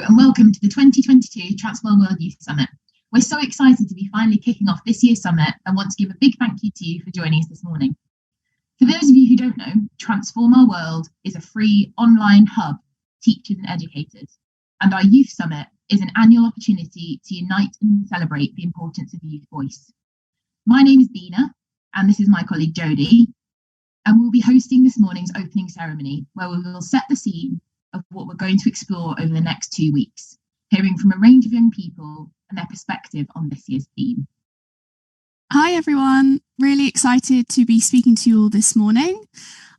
and welcome to the 2022 Transform World Youth Summit. We're so excited to be finally kicking off this year's summit and want to give a big thank you to you for joining us this morning. For those of you who don't know, Transform Our World is a free online hub for teachers and educators, and our Youth Summit is an annual opportunity to unite and celebrate the importance of youth voice. My name is Dina, and this is my colleague Jodie, and we'll be hosting this morning's opening ceremony, where we will set the scene of what we're going to explore over the next 2 weeks, hearing from a range of young people and their perspective on this year's theme. Hi everyone, really excited to be speaking to you all this morning.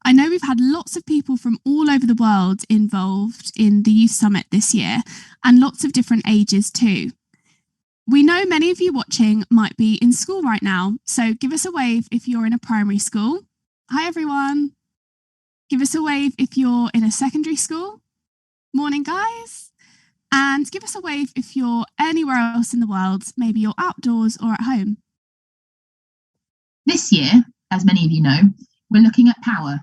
I know we've had lots of people from all over the world involved in the Youth Summit this year, and lots of different ages too. We know many of you watching might be in school right now, so give us a wave if you're in a primary school. Hi everyone. Give us a wave if you're in a secondary school. Morning guys. And give us a wave if you're anywhere else in the world, maybe you're outdoors or at home. This year, as many of you know, we're looking at power,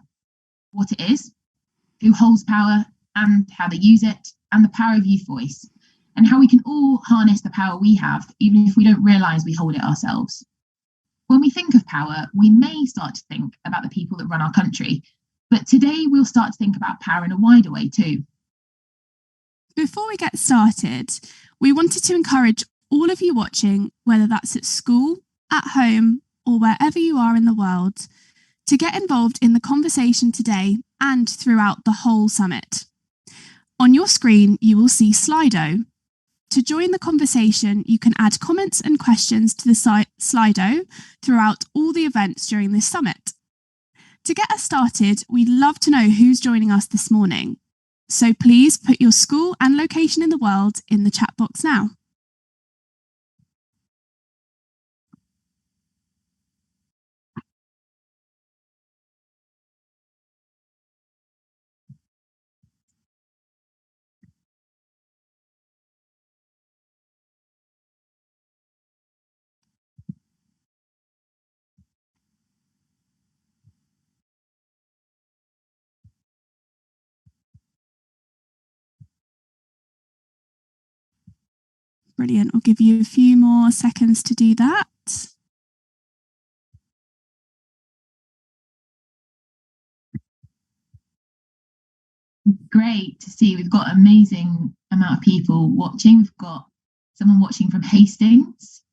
what it is, who holds power and how they use it, and the power of youth voice, and how we can all harness the power we have, even if we don't realise we hold it ourselves. When we think of power, we may start to think about the people that run our country, but today we'll start to think about power in a wider way too. Before we get started, we wanted to encourage all of you watching, whether that's at school, at home, or wherever you are in the world, to get involved in the conversation today and throughout the whole summit. On your screen, you will see Slido. To join the conversation, you can add comments and questions to the Slido throughout all the events during this summit. To get us started, we'd love to know who's joining us this morning. So please put your school and location in the world in the chat box now. Brilliant. I'll give you a few more seconds to do that. Great to see. We've got an amazing amount of people watching. We've got someone watching from Hastings.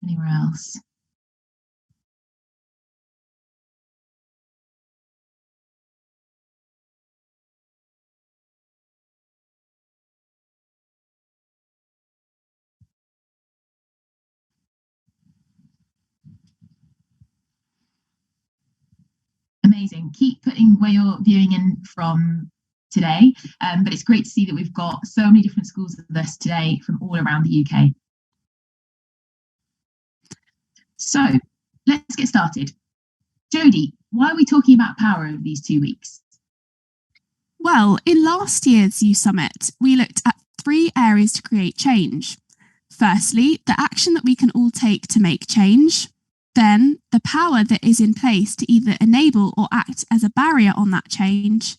Anywhere else? Amazing. Keep putting where you're viewing in from today, but it's great to see that we've got so many different schools with us today from all around the UK. So let's get started. Jodie, why are we talking about power over these 2 weeks? Well, in last year's Youth Summit, we looked at 3 areas to create change. Firstly, the action that we can all take to make change. Then, the power that is in place to either enable or act as a barrier on that change.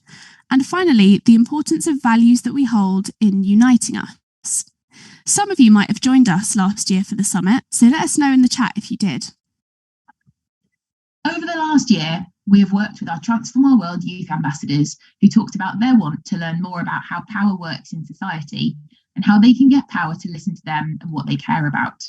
And finally, the importance of values that we hold in uniting us. Some of you might have joined us last year for the summit, so let us know in the chat if you did. Over the last year, we have worked with our Transform Our World youth ambassadors who talked about their want to learn more about how power works in society and how they can get power to listen to them and what they care about.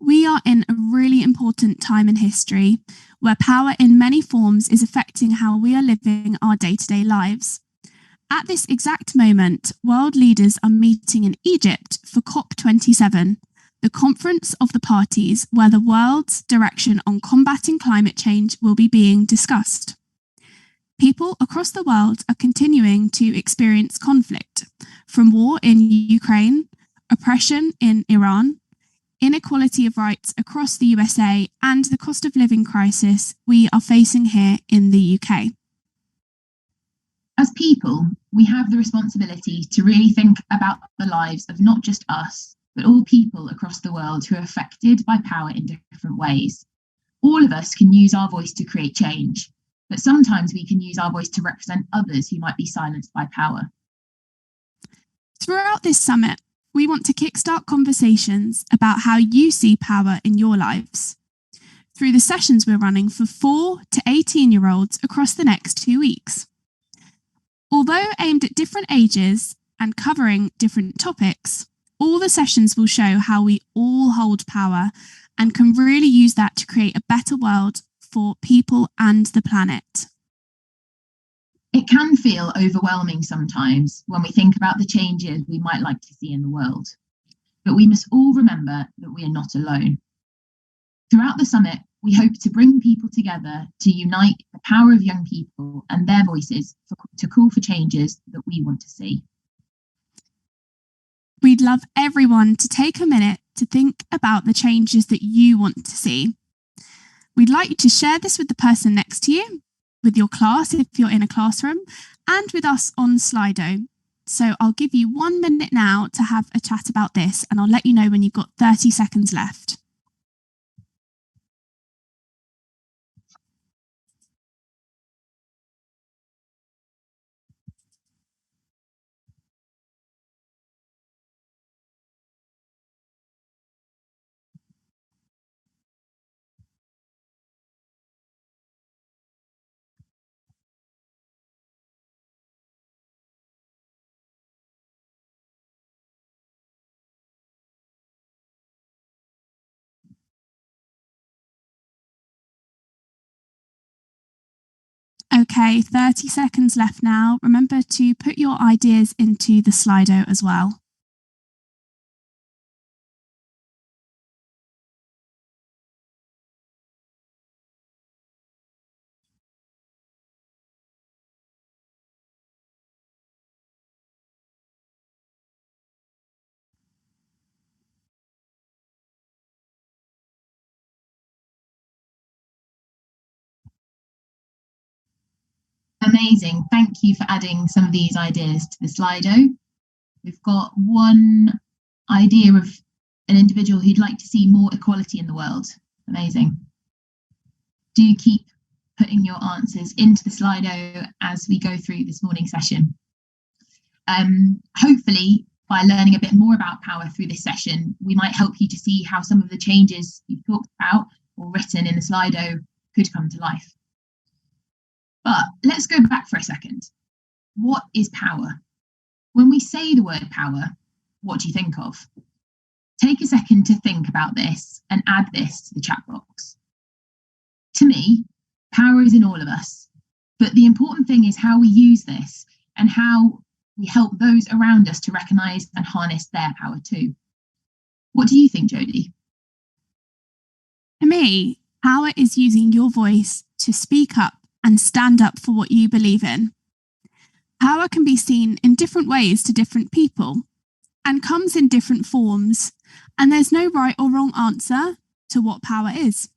We are in a really important time in history where power in many forms is affecting how we are living our day-to-day lives. At this exact moment, world leaders are meeting in Egypt for COP27, the conference of the parties where the world's direction on combating climate change will be being discussed. People across the world are continuing to experience conflict, from war in Ukraine, oppression in Iran, inequality of rights across the USA, and the cost of living crisis we are facing here in the UK. As people, we have the responsibility to really think about the lives of not just us, but all people across the world who are affected by power in different ways. All of us can use our voice to create change, but sometimes we can use our voice to represent others who might be silenced by power. Throughout this summit, we want to kickstart conversations about how you see power in your lives through the sessions we're running for 4 to 18-year-olds across the next 2 weeks. Although aimed at different ages and covering different topics, all the sessions will show how we all hold power and can really use that to create a better world for people and the planet. It can feel overwhelming sometimes when we think about the changes we might like to see in the world, but we must all remember that we are not alone. Throughout the summit, we hope to bring people together to unite the power of young people and their voices to call for changes that we want to see. We'd love everyone to take a minute to think about the changes that you want to see. We'd like you to share this with the person next to you, with your class if you're in a classroom, and with us on Slido. So I'll give you 1 minute now to have a chat about this, and I'll let you know when you've got 30 seconds left. Okay, 30 seconds left now. Remember to put your ideas into the Slido as well. Amazing. Thank you for adding some of these ideas to the Slido. We've got one idea of an individual who'd like to see more equality in the world. Amazing. Do keep putting your answers into the Slido as we go through this morning session. Hopefully, by learning a bit more about power through this session, we might help you to see how some of the changes you've talked about or written in the Slido could come to life. But let's go back for a second. What is power? When we say the word power, what do you think of? Take a second to think about this and add this to the chat box. To me, power is in all of us, but the important thing is how we use this and how we help those around us to recognise and harness their power too. What do you think, Jodie? For me, power is using your voice to speak up and stand up for what you believe in. Power can be seen in different ways to different people and comes in different forms, and there's no right or wrong answer to what power is.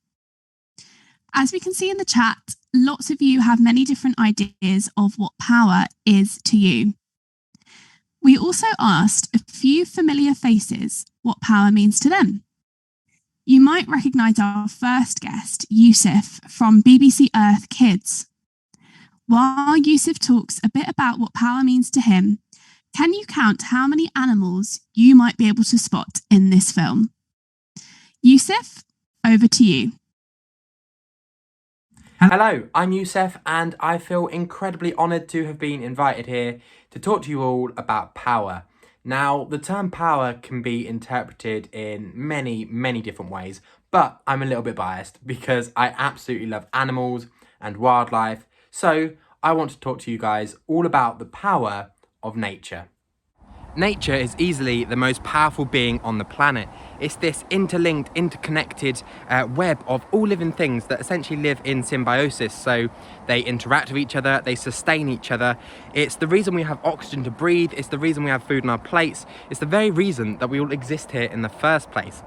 As we can see in the chat, lots of you have many different ideas of what power is to you. We also asked a few familiar faces what power means to them. You might recognise our first guest, Yussef, from BBC Earth Kids. While Yussef talks a bit about what power means to him, can you count how many animals you might be able to spot in this film? Yussef, over to you. Hello, I'm Yussef, and I feel incredibly honoured to have been invited here to talk to you all about power. Now, the term power can be interpreted in many different ways, but I'm a little bit biased because I absolutely love animals and wildlife, so I want to talk to you guys all about the power of nature. Nature is easily the most powerful being on the planet. It's this interlinked, interconnected web of all living things that essentially live in symbiosis. So they interact with each other, they sustain each other. It's the reason we have oxygen to breathe, it's the reason we have food on our plates, it's the very reason that we all exist here in the first place.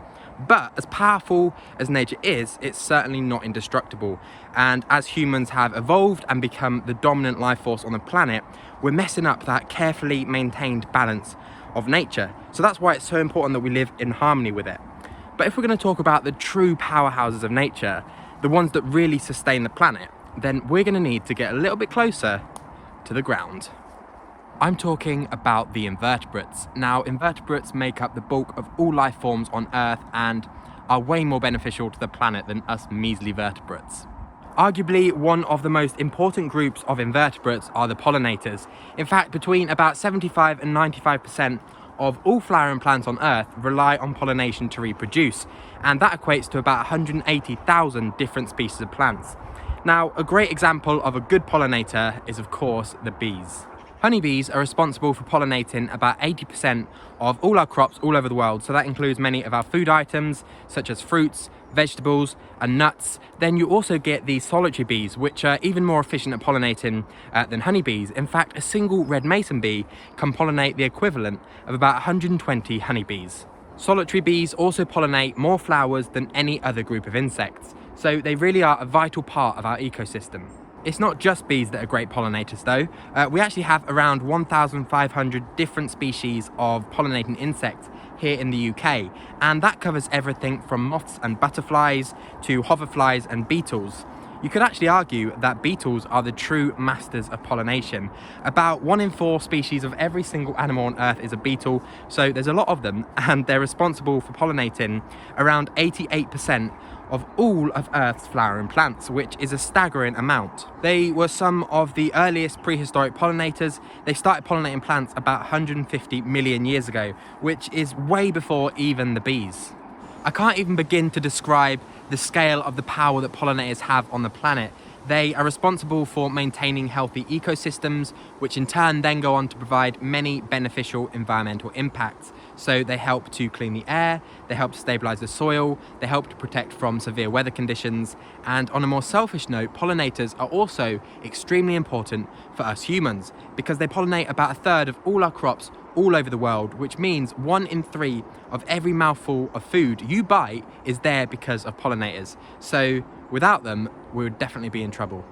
But as powerful as nature is, it's certainly not indestructible. And as humans have evolved and become the dominant life force on the planet, we're messing up that carefully maintained balance of nature. So that's why it's so important that we live in harmony with it. But if we're going to talk about the true powerhouses of nature, the ones that really sustain the planet, then we're going to need to get a little bit closer to the ground. I'm talking about the invertebrates. Now, invertebrates make up the bulk of all life forms on Earth and are way more beneficial to the planet than us measly vertebrates. Arguably, one of the most important groups of invertebrates are the pollinators. In fact, between about 75 and 95% of all flowering plants on Earth rely on pollination to reproduce, and that equates to about 180,000 different species of plants. Now, a great example of a good pollinator is, of course, the bees. Honeybees are responsible for pollinating about 80% of all our crops all over the world, so that includes many of our food items, such as fruits, vegetables, and nuts. Then you also get the solitary bees, which are even more efficient at pollinating than honeybees. In fact, a single red mason bee can pollinate the equivalent of about 120 honeybees. Solitary bees also pollinate more flowers than any other group of insects, so they really are a vital part of our ecosystem. It's not just bees that are great pollinators though. We actually have around 1,500 different species of pollinating insects here in the UK, and that covers everything from moths and butterflies to hoverflies and beetles. You could actually argue that beetles are the true masters of pollination. About 1 in 4 species of every single animal on Earth is a beetle, so there's a lot of them, and they're responsible for pollinating around 88% of all of Earth's flowering plants, which is a staggering amount. They were some of the earliest prehistoric pollinators. They started pollinating plants about 150 million years ago, which is way before even the bees. I can't even begin to describe the scale of the power that pollinators have on the planet. They are responsible for maintaining healthy ecosystems, which in turn then go on to provide many beneficial environmental impacts. So they help to clean the air, they help to stabilize the soil, they help to protect from severe weather conditions, and on a more selfish note, pollinators are also extremely important for us humans because they pollinate about 1/3 of all our crops all over the world, which means 1 in 3 of every mouthful of food you bite is there because of pollinators. So without them, we would definitely be in trouble.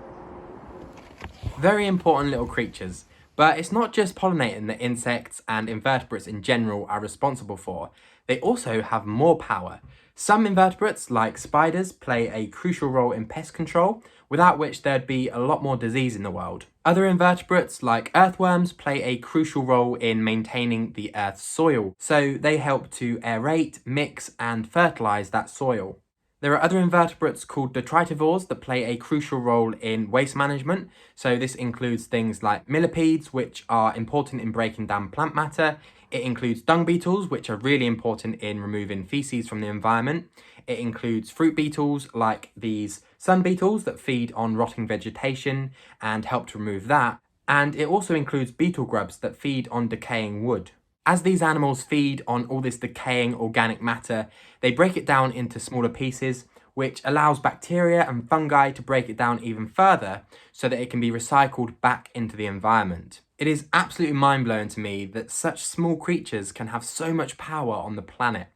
Very important little creatures, but it's not just pollinating that insects and invertebrates in general are responsible for. They also have more power. Some invertebrates, like spiders, play a crucial role in pest control, without which there'd be a lot more disease in the world. Other invertebrates, like earthworms, play a crucial role in maintaining the Earth's soil, so they help to aerate, mix, and fertilize that soil. There are other invertebrates called detritivores that play a crucial role in waste management. So this includes things like millipedes, which are important in breaking down plant matter. It includes dung beetles, which are really important in removing feces from the environment. It includes fruit beetles like these sun beetles that feed on rotting vegetation and help to remove that. And it also includes beetle grubs that feed on decaying wood. As these animals feed on all this decaying organic matter, they break it down into smaller pieces, which allows bacteria and fungi to break it down even further so that it can be recycled back into the environment. It is absolutely mind-blowing to me that such small creatures can have so much power on the planet.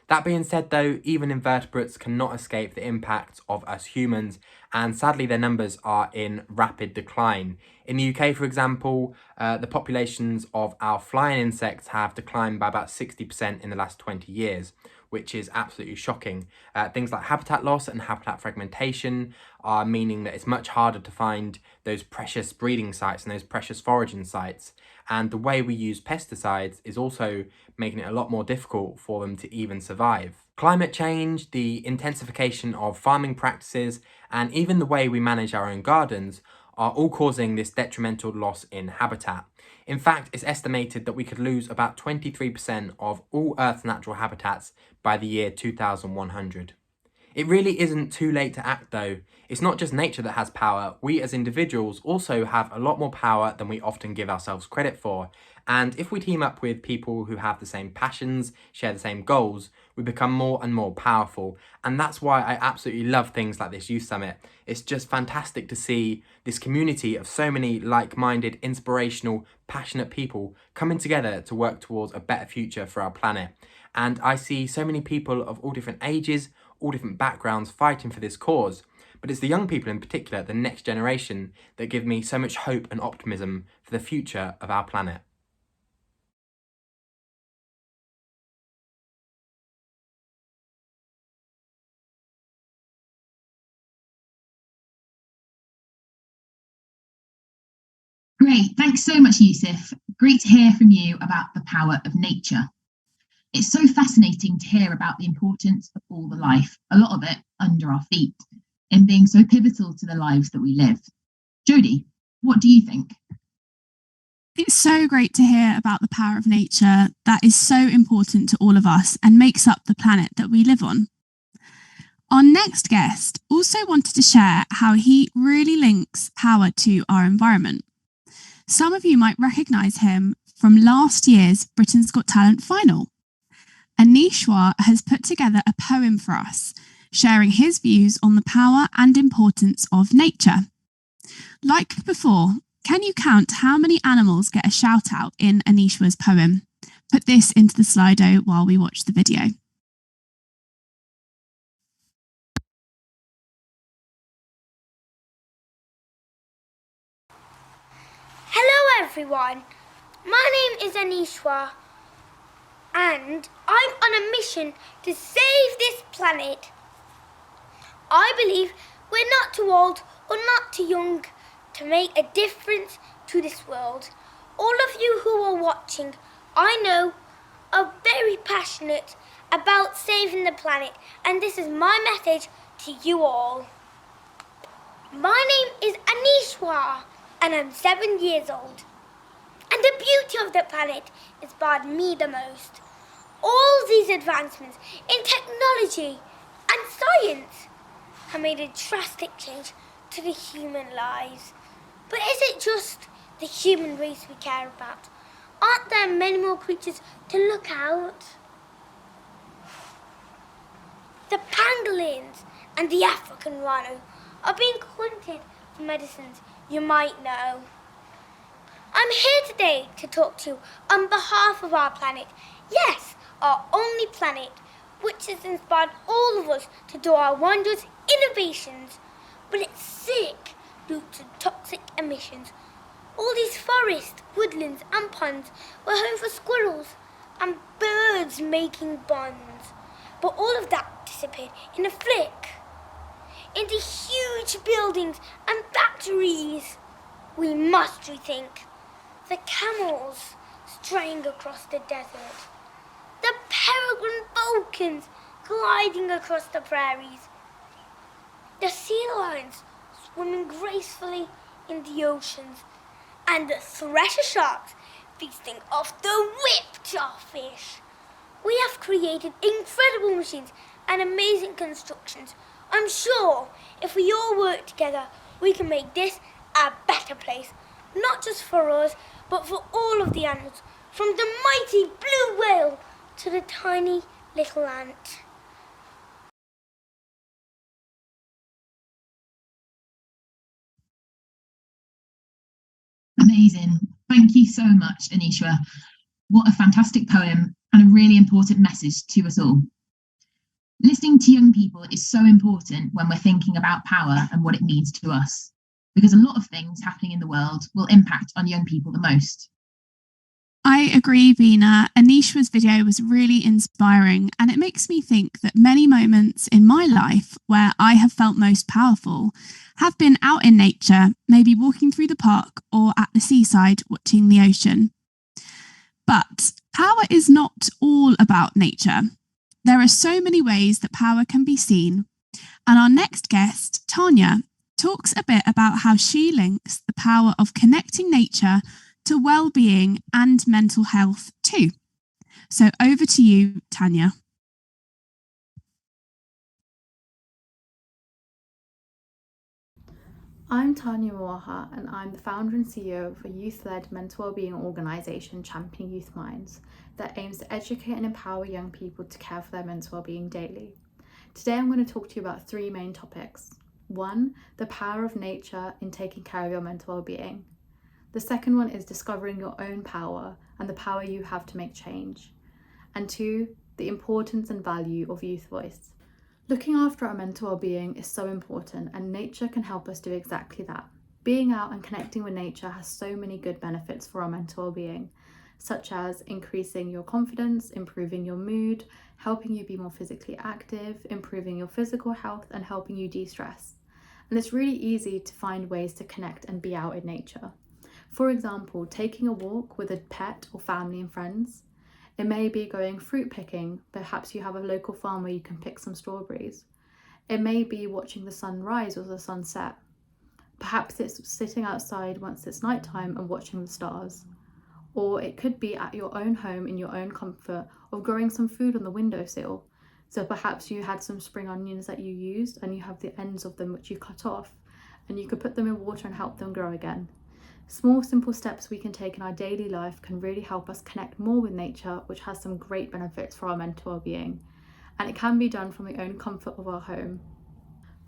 That being said though, even invertebrates cannot escape the impact of us humans, and sadly their numbers are in rapid decline. In the UK, for example, the populations of our flying insects have declined by about 60% in the last 20 years, which is absolutely shocking. Things like habitat loss and habitat fragmentation are meaning that it's much harder to find those precious breeding sites and those precious foraging sites. And the way we use pesticides is also making it a lot more difficult for them to even survive. Climate change, the intensification of farming practices, and even the way we manage our own gardens are all causing this detrimental loss in habitat. In fact, it's estimated that we could lose about 23% of all Earth's natural habitats by the year 2100. It really isn't too late to act though. It's not just nature that has power, we as individuals also have a lot more power than we often give ourselves credit for. And if we team up with people who have the same passions, share the same goals, we become more and more powerful. And that's why I absolutely love things like this youth summit. It's just fantastic to see this community of so many like-minded, inspirational, passionate people coming together to work towards a better future for our planet. And I see so many people of all different ages, all different backgrounds fighting for this cause. But it's the young people in particular, the next generation, that give me so much hope and optimism for the future of our planet. Great, thanks so much, Yussef. Great to hear from you about the power of nature. It's so fascinating to hear about the importance of all the life, a lot of it under our feet, in being so pivotal to the lives that we live. Jodie, what do you think? It's so great to hear about the power of nature that is so important to all of us and makes up the planet that we live on. Our next guest also wanted to share how he really links power to our environment. Some of you might recognise him from last year's Britain's Got Talent final. Aneeshwar has put together a poem for us, sharing his views on the power and importance of nature. Like before, can you count how many animals get a shout out in Aneeshwar's poem? Put this into the Slido while we watch the video. Hello everyone, my name is Aneeshwar and I'm on a mission to save this planet. I believe we're not too old or not too young to make a difference to this world. All of you who are watching, I know, are very passionate about saving the planet, and this is my message to you all. My name is Aneeshwar and I'm 7 years old. And the beauty of the planet inspired me the most. All these advancements in technology and science have made a drastic change to the human lives. But is it just the human race we care about? Aren't there many more creatures to look out? The pangolins and the African rhino are being hunted for medicines you might know. I'm here today to talk to you on behalf of our planet. Yes, our only planet, which has inspired all of us to do our wondrous innovations. But it's sick due to toxic emissions. All these forests, woodlands and ponds were home for squirrels and birds making bonds. But all of that disappeared in a flick into huge buildings and factories. We must rethink. The camels straying across the desert, the peregrine falcons gliding across the prairies, the sea lions swimming gracefully in the oceans, and the thresher sharks feasting off the whipped-jar fish. We have created incredible machines and amazing constructions. I'm sure if we all work together, we can make this a better place, not just for us, but for all of the animals, from the mighty blue whale to the tiny little ant. Amazing. Thank you so much, Aneeshwar. What a fantastic poem and a really important message to us all. Listening to young people is so important when we're thinking about power and what it means to us, because a lot of things happening in the world will impact on young people the most. I agree, Veena. Aneeshwar's video was really inspiring, and it makes me think that many moments in my life where I have felt most powerful have been out in nature, maybe walking through the park or at the seaside watching the ocean. But power is not all about nature. There are so many ways that power can be seen, and our next guest, Tanya, talks a bit about how she links the power of connecting nature to well-being and mental health too. So over to you, Tanya. I'm Tanya Marwaha, and I'm the founder and CEO of a youth-led mental wellbeing organisation, Championing Youth Minds, that aims to educate and empower young people to care for their mental wellbeing daily. Today I'm going to talk to you about three main topics. One, the power of nature in taking care of your mental wellbeing. The second one is discovering your own power and the power you have to make change. And two, the importance and value of youth voice. Looking after our mental well-being is so important, and nature can help us do exactly that. Being out and connecting with nature has so many good benefits for our mental well-being, such as increasing your confidence, improving your mood, helping you be more physically active, improving your physical health, and helping you de-stress. And it's really easy to find ways to connect and be out in nature. For example, taking a walk with a pet or family and friends. It may be going fruit picking. Perhaps you have a local farm where you can pick some strawberries. It may be watching the sun rise or the sun set. Perhaps it's sitting outside once it's nighttime and watching the stars. Or it could be at your own home in your own comfort of growing some food on the windowsill. So perhaps you had some spring onions that you used and you have the ends of them which you cut off, and you could put them in water and help them grow again. Small, simple steps we can take in our daily life can really help us connect more with nature, which has some great benefits for our mental well-being. And it can be done from the own comfort of our home.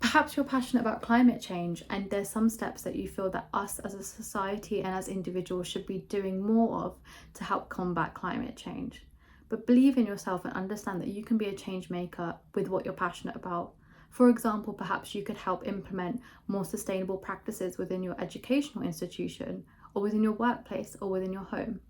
Perhaps you're passionate about climate change and there's some steps that you feel that us as a society and as individuals should be doing more of to help combat climate change. But believe in yourself and understand that you can be a change maker with what you're passionate about. For example, perhaps you could help implement more sustainable practices within your educational institution or within your workplace or within your home.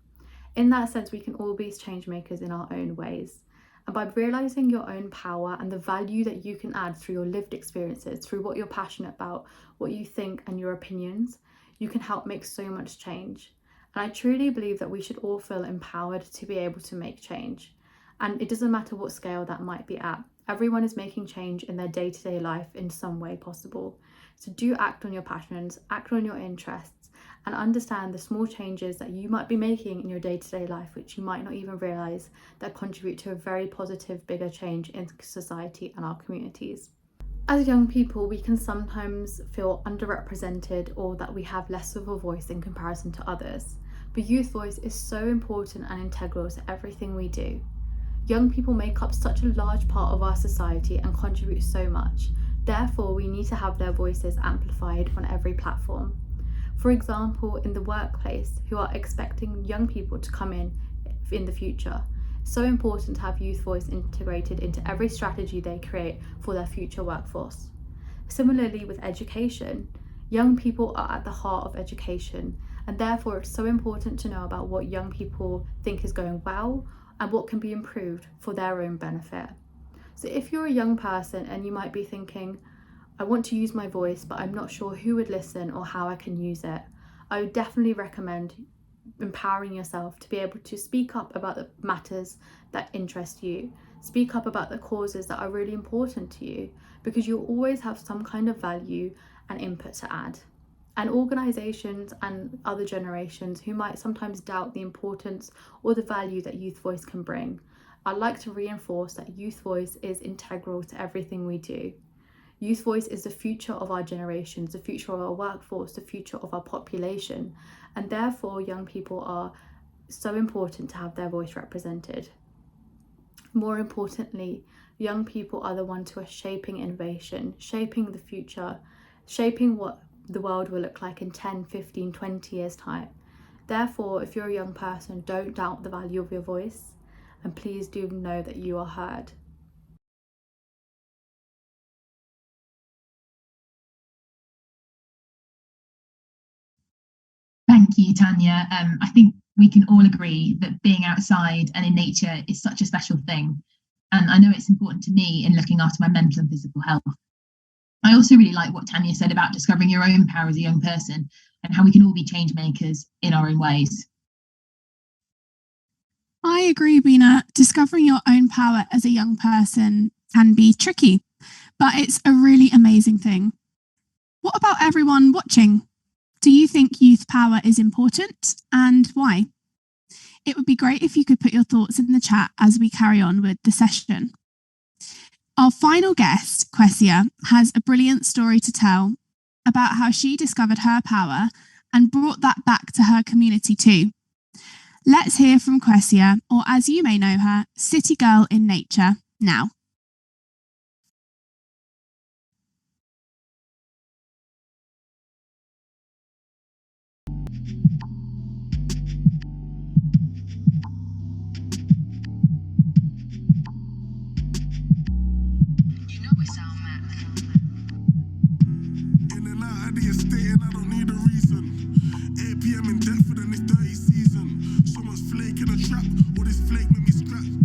In that sense, we can all be change makers in our own ways. And by realising your own power and the value that you can add through your lived experiences, through what you're passionate about, what you think and your opinions, you can help make so much change. And I truly believe that we should all feel empowered to be able to make change. And it doesn't matter what scale that might be at. Everyone is making change in their day-to-day life in some way possible. So do act on your passions, act on your interests, and understand the small changes that you might be making in your day-to-day life, which you might not even realise, that contribute to a very positive, bigger change in society and our communities. As young people, we can sometimes feel underrepresented or that we have less of a voice in comparison to others. But youth voice is so important and integral to everything we do. Young people make up such a large part of our society and contribute so much. Therefore, we need to have their voices amplified on every platform. For example, in the workplace, who are expecting young people to come in the future. It's so important to have youth voice integrated into every strategy they create for their future workforce. Similarly, with education, young people are at the heart of education, and therefore it's so important to know about what young people think is going well and what can be improved for their own benefit. So if you're a young person and you might be thinking, I want to use my voice, but I'm not sure who would listen or how I can use it, I would definitely recommend empowering yourself to be able to speak up about the matters that interest you, speak up about the causes that are really important to you, because you'll always have some kind of value and input to add. And organisations and other generations who might sometimes doubt the importance or the value that youth voice can bring, I'd like to reinforce that youth voice is integral to everything we do. Youth voice is the future of our generations, the future of our workforce, the future of our population, and therefore young people are so important to have their voice represented. More importantly, young people are the ones who are shaping innovation, shaping the future, shaping what the world will look like in 10, 15, 20 years' time. Therefore, if you're a young person, don't doubt the value of your voice, and please do know that you are heard. Thank you, Tanya. I think we can all agree that being outside and in nature is such a special thing. And I know it's important to me in looking after my mental and physical health. I also really like what Tanya said about discovering your own power as a young person and how we can all be change makers in our own ways. I agree, Bina. Discovering your own power as a young person can be tricky, but it's a really amazing thing. What about everyone watching? Do you think youth power is important, and why? It would be great if you could put your thoughts in the chat as we carry on with the session. Our final guest, Kwesia, has a brilliant story to tell about how she discovered her power and brought that back to her community too. Let's hear from Kwesia, or as you may know her, City Girl in Nature, now.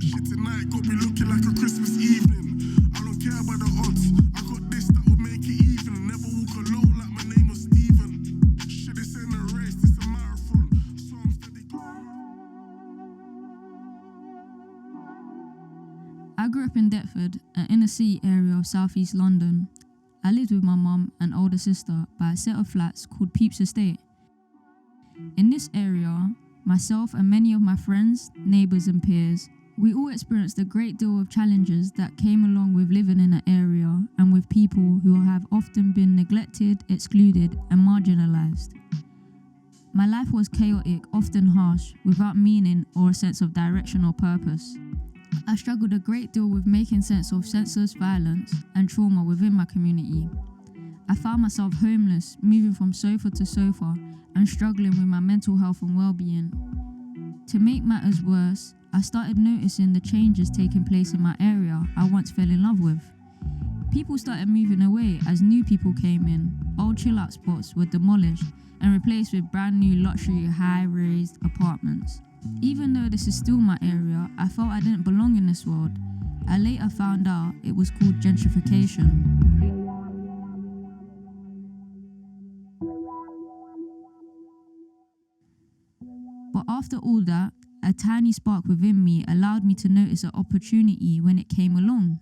Shit tonight got me looking like a Christmas Eve. I grew up in Deptford, an inner city area of southeast London. I lived with my mum and older sister by a set of flats called Peeps Estate. In this area, myself and many of my friends, neighbours and peers, we all experienced a great deal of challenges that came along with living in an area and with people who have often been neglected, excluded and marginalised. My life was chaotic, often harsh, without meaning or a sense of direction or purpose. I struggled a great deal with making sense of senseless violence and trauma within my community. I found myself homeless, moving from sofa to sofa and struggling with my mental health and well-being. To make matters worse, I started noticing the changes taking place in my area I once fell in love with. People started moving away as new people came in. Old chill-out spots were demolished and replaced with brand new luxury high-raised apartments. Even though this is still my area, I felt I didn't belong in this world. I later found out it was called gentrification. But after all that, a tiny spark within me allowed me to notice an opportunity when it came along.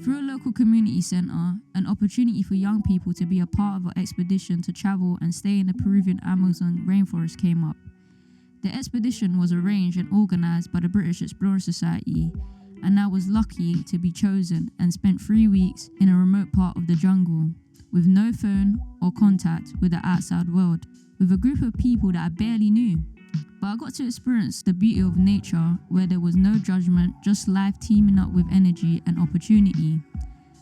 Through a local community centre, an opportunity for young people to be a part of an expedition to travel and stay in the Peruvian Amazon rainforest came up. The expedition was arranged and organised by the British Exploring Society, and I was lucky to be chosen and spent 3 weeks in a remote part of the jungle, with no phone or contact with the outside world, with a group of people that I barely knew. But I got to experience the beauty of nature where there was no judgment, just life teaming up with energy and opportunity,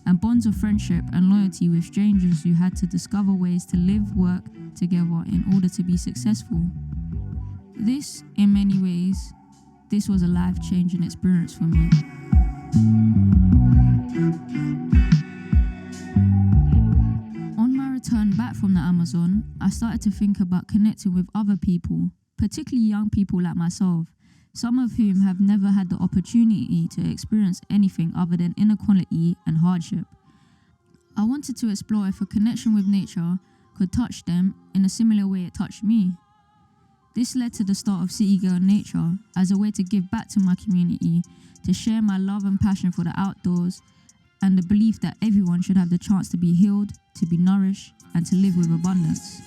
and bonds of friendship and loyalty with strangers who had to discover ways to live, work together in order to be successful. This, in many ways, this was a life-changing experience for me. On my return back from the Amazon, I started to think about connecting with other people, particularly young people like myself, some of whom have never had the opportunity to experience anything other than inequality and hardship. I wanted to explore if a connection with nature could touch them in a similar way it touched me. This led to the start of City Girl Nature as a way to give back to my community, to share my love and passion for the outdoors, and the belief that everyone should have the chance to be healed, to be nourished, and to live with abundance.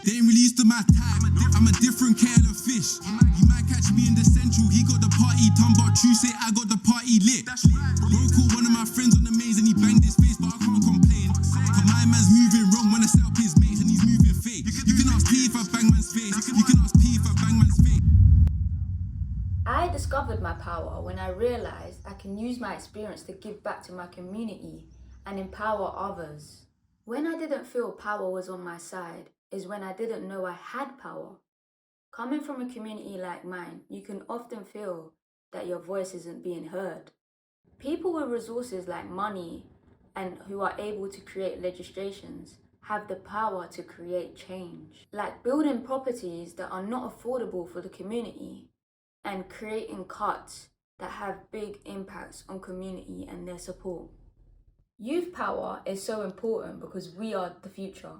They ain't released to my time, I'm a different kettle of fish. You might catch me in the central, he got the party done, but true say I got the party lit. Bro caught one of my friends on the maze and he banged his face, but I can't complain. Cause my man's moving wrong when I set up his mates and he's moving fake. You can ask P if I bang man's face, you can ask P if I bang man's face. I discovered my power when I realised I can use my experience to give back to my community and empower others. When I didn't feel power was on my side is when I didn't know I had power. Coming from a community like mine, you can often feel that your voice isn't being heard. People with resources like money and who are able to create legislations have the power to create change, like building properties that are not affordable for the community and creating cuts that have big impacts on community and their support. Youth power is so important because we are the future.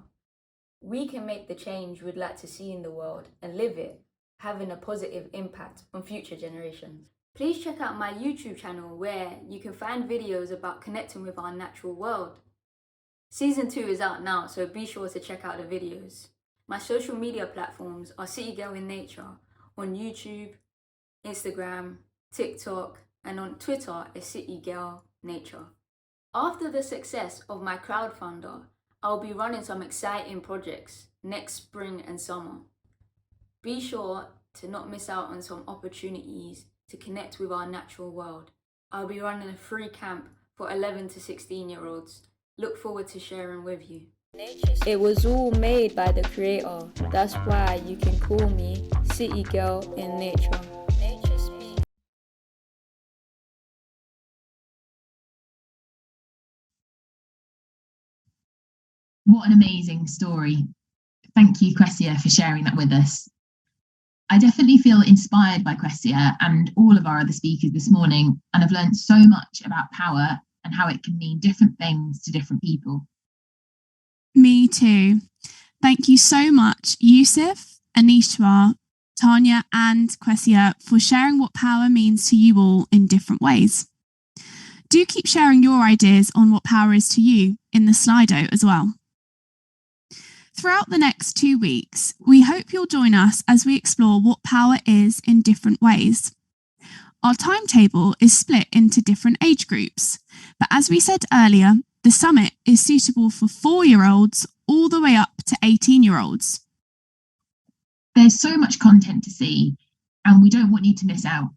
We can make the change we'd like to see in the world and live it, having a positive impact on future generations. Please check out my YouTube channel where you can find videos about connecting with our natural world. Season 2 is out now, so be sure to check out the videos. My social media platforms are City Girl in Nature on YouTube, Instagram, TikTok, and on Twitter is City Girl Nature. After the success of my crowdfunder, I'll be running some exciting projects next spring and summer. Be sure to not miss out on some opportunities to connect with our natural world. I'll be running a free camp for 11 to 16-year-olds. Look forward to sharing with you. It was all made by the creator. That's why you can call me City Girl in Nature. What an amazing story. Thank you, Kwesia, for sharing that with us. I definitely feel inspired by Kwesia and all of our other speakers this morning, and have learned so much about power and how it can mean different things to different people. Me too. Thank you so much, Yussef, Aneeshwar, Tanya and Kwesia for sharing what power means to you all in different ways. Do keep sharing your ideas on what power is to you in the Slido as well. Throughout the next 2 weeks, we hope you'll join us as we explore what power is in different ways. Our timetable is split into different age groups, but as we said earlier, the summit is suitable for 4-year-olds all the way up to 18-year-olds. There's so much content to see, and we don't want you to miss out.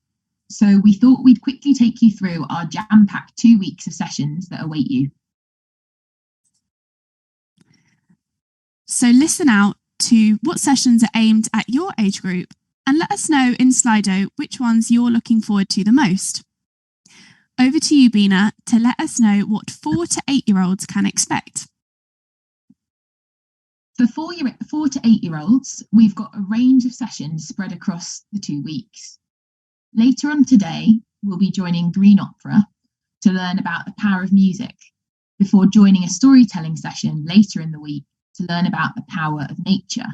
So we thought we'd quickly take you through our jam-packed 2 weeks of sessions that await you. So listen out to what sessions are aimed at your age group and let us know in Slido which ones you're looking forward to the most. Over to you, Bina, to let us know what 4 to 8-year-olds can expect. For 4 to 8-year-olds, we've got a range of sessions spread across the 2 weeks. Later on today, we'll be joining Green Opera to learn about the power of music, before joining a storytelling session later in the week to learn about the power of nature.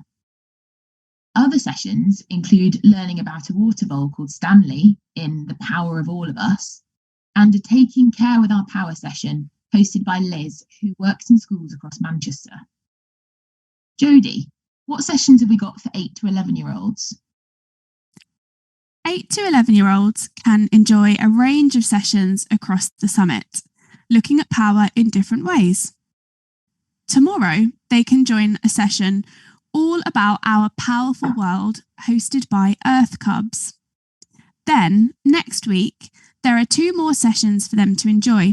Other sessions include learning about a water vole called Stanley in The Power of All of Us, and a Taking Care with Our Power session hosted by Liz, who works in schools across Manchester. Jodie, what sessions have we got for 8 to 11-year-olds? 8 to 11-year-olds can enjoy a range of sessions across the summit, looking at power in different ways. Tomorrow, they can join a session all about our powerful world hosted by Earth Cubs. Then, next week, there are 2 more sessions for them to enjoy,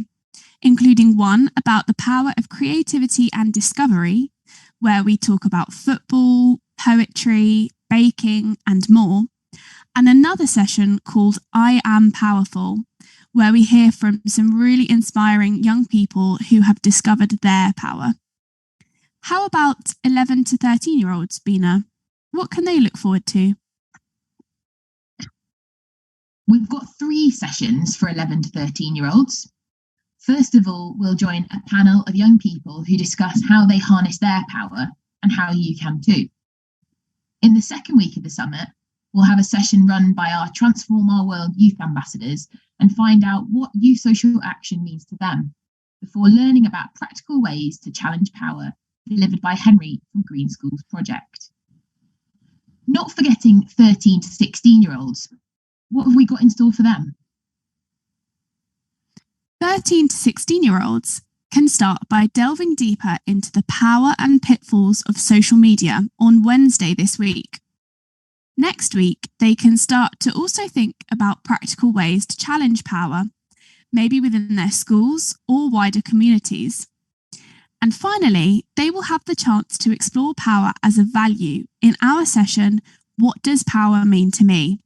including one about the power of creativity and discovery, where we talk about football, poetry, baking, and more, and another session called I Am Powerful, where we hear from some really inspiring young people who have discovered their power. How about 11 to 13-year-olds, Bina? What can they look forward to? We've got 3 sessions for 11 to 13-year-olds. First of all, we'll join a panel of young people who discuss how they harness their power and how you can too. In the second week of the summit, we'll have a session run by our Transform Our World youth ambassadors and find out what youth social action means to them, before learning about practical ways to challenge power delivered by Henry from Green Schools Project. Not forgetting 13 to 16-year-olds. What have we got in store for them? 13 to 16-year-olds can start by delving deeper into the power and pitfalls of social media on Wednesday this week. Next week, they can start to also think about practical ways to challenge power, maybe within their schools or wider communities. And finally, they will have the chance to explore power as a value in our session, What Does Power Mean to Me?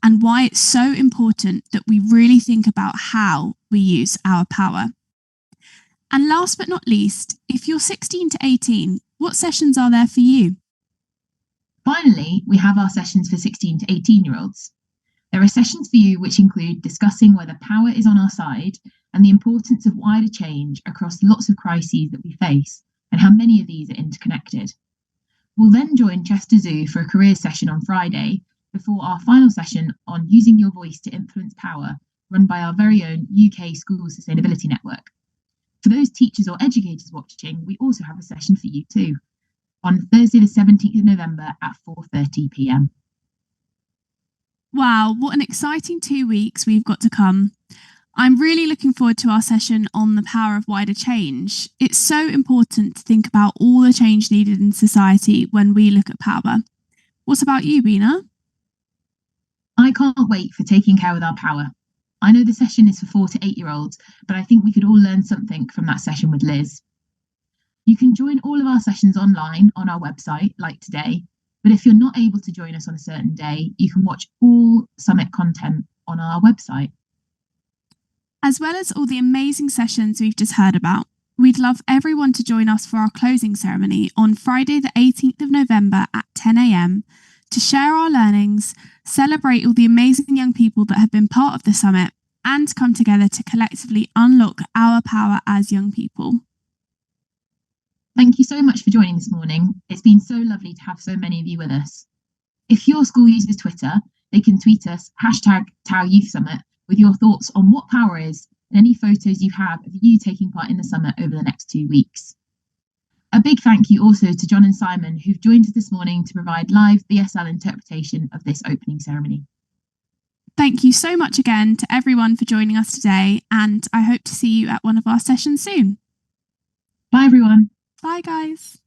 And why it's so important that we really think about how we use our power. And last but not least, if you're 16 to 18, what sessions are there for you? Finally, we have our sessions for 16 to 18-year-olds. There are sessions for you which include discussing whether power is on our side and the importance of wider change across lots of crises that we face and how many of these are interconnected. We'll then join Chester Zoo for a careers session on Friday before our final session on using your voice to influence power, run by our very own UK School Sustainability Network. For those teachers or educators watching, we also have a session for you too, on Thursday the 17th of November at 4:30 p.m. Wow, what an exciting 2 weeks we've got to come. I'm really looking forward to our session on the power of wider change. It's so important to think about all the change needed in society when we look at power. What about you, Bina? I can't wait for Taking Care with Our Power. I know the session is for 4 to 8-year-olds, but I think we could all learn something from that session with Liz. You can join all of our sessions online on our website, like today, but if you're not able to join us on a certain day, you can watch all summit content on our website. As well as all the amazing sessions we've just heard about, we'd love everyone to join us for our closing ceremony on Friday the 18th of November at 10 a.m. to share our learnings, celebrate all the amazing young people that have been part of the summit, and come together to collectively unlock our power as young people. Thank you so much for joining this morning. It's been so lovely to have so many of you with us. If your school uses Twitter, they can tweet us #TowerYouthSummit with your thoughts on what power is and any photos you have of you taking part in the summit over the next 2 weeks. A big thank you also to John and Simon, who've joined us this morning to provide live BSL interpretation of this opening ceremony. Thank you so much again to everyone for joining us today, and I hope to see you at one of our sessions soon. Bye, everyone. Bye, guys.